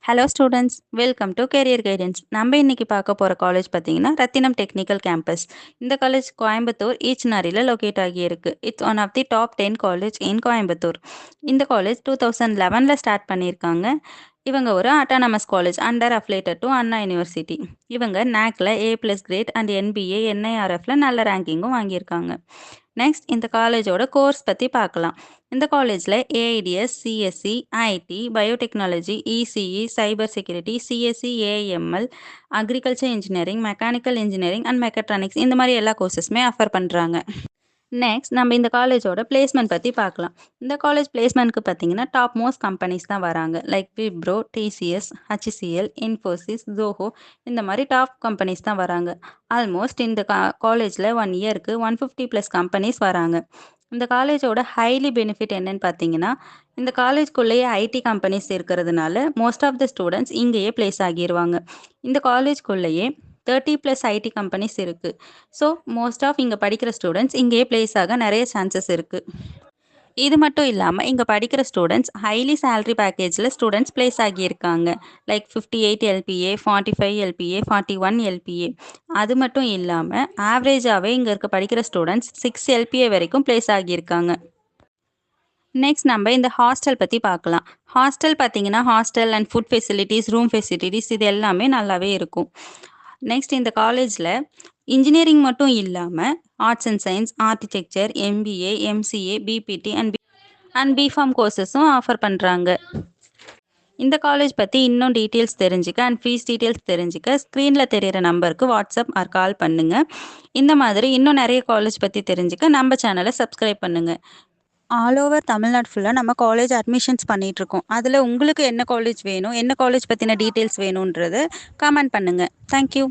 Hello students, welcome to career guidance. நம்ம இன்னைக்கு பார்க்க போகிற காலேஜ் பார்த்தீங்கன்னா ரத்தினம் டெக்னிக்கல் கேம்பஸ். இந்த காலேஜ் கோயம்புத்தூர் ஈச்சனாரியில் லொக்கேட் ஆகியிருக்கு. It's one of the top 10 college in Coimbatore. இந்த காலேஜ் 2011 ஸ்டார்ட் பண்ணியிருக்காங்க. இவங்க ஒரு autonomous college under affiliated to Anna university. இவங்க NACல A+ கிரேட் அண்ட் NBA NIRFல நல்ல ரேங்கிங்கும் வாங்கியிருக்காங்க. நெக்ஸ்ட் இந்த காலேஜோட கோர்ஸ் பற்றி பார்க்கலாம். இந்த காலேஜில் AIDS, CSE, IT, biotechnology, ECE, cyber security, CSE, AIML, agriculture engineering, mechanical engineering and mechatronics இந்த மாதிரி எல்லா கோர்சஸுமே ஆஃபர் பண்ணுறாங்க. நெக்ஸ்ட் நம்ம இந்த காலேஜோட பிளேஸ்மெண்ட் பற்றி பார்க்கலாம். இந்த காலேஜ் பிளேஸ்மெண்ட்க்கு பார்த்தீங்கன்னா டாப் மோஸ்ட் கம்பெனிஸ் தான் வராங்க. Like Wipro, TCS, HCL, Infosys, Zoho இந்த மாதிரி டாப் கம்பெனிஸ் தான் வராங்க. ஆல்மோஸ்ட் இந்த காலேஜில் 1 இயருக்கு 150+ கம்பெனிஸ் வராங்க. இந்த காலேஜோட ஹைலி பெனிஃபிட் என்னன்னு பார்த்தீங்கன்னா, இந்த காலேஜ்குள்ளேயே ஐடி கம்பெனிஸ் இருக்கிறதுனால மோஸ்ட் ஆஃப் த ஸ்டூடெண்ட்ஸ் இங்கேயே பிளேஸ் ஆகிடுவாங்க. இந்த காலேஜ்குள்ளேயே 30+ ஐடி கம்பெனிஸ் இருக்குது. ஸோ மோஸ்ட் ஆஃப் இங்கே படிக்கிற ஸ்டூடெண்ட்ஸ் இங்கேயே பிளேஸ் ஆக நிறைய சான்சஸ் இருக்குது. இது மட்டும் இல்லாமல் இங்கே படிக்கிற ஸ்டூடெண்ட்ஸ் ஹைலி சேலரி பேக்கேஜில் ஸ்டூடெண்ட்ஸ் பிளேஸ் ஆகியிருக்காங்க. Like 58 LPA, 45 LPA, 41 LPA. அது மட்டும் இல்லாமல் ஆவரேஜாகவே இங்கே இருக்க படிக்கிற ஸ்டூடெண்ட்ஸ் 6 LPA வரைக்கும் பிளேஸ் ஆகியிருக்காங்க. நெக்ஸ்ட் நம்ம இந்த ஹாஸ்டல் பற்றி பார்க்கலாம். ஹாஸ்டல் பார்த்தீங்கன்னா hostel and food facilities, room facilities இது எல்லாமே நல்லாவே இருக்கும். நெக்ஸ்ட் இந்த காலேஜில் இன்ஜினியரிங் மட்டும் இல்லாமல் arts and science, architecture, MBA, MCA, BPT and B Pharm கோர்சஸும் ஆஃபர் பண்ணுறாங்க. இந்த காலேஜ் பற்றி இன்னும் டீட்டெயில்ஸ் தெரிஞ்சுக்க அண்ட் ஃபீஸ் டீட்டெயில்ஸ் தெரிஞ்சுக்க ஸ்க்ரீனில் தெரிகிற நம்பருக்கு வாட்ஸ்அப் ஆர் கால் பண்ணுங்கள். இந்த மாதிரி இன்னும் நிறைய காலேஜ் பற்றி தெரிஞ்சுக்க நம்ம சேனலை சப்ஸ்கிரைப் பண்ணுங்கள். ஆல் ஓவர் தமிழ்நாடு ஃபுல்லாக நம்ம காலேஜ் அட்மிஷன்ஸ் பண்ணிகிட்ருக்கோம். அதில் உங்களுக்கு என்ன காலேஜ் வேணும், என்ன காலேஜ் பற்றின டீட்டெயில்ஸ் வேணுன்றது கமெண்ட் பண்ணுங்கள். தேங்க்யூ.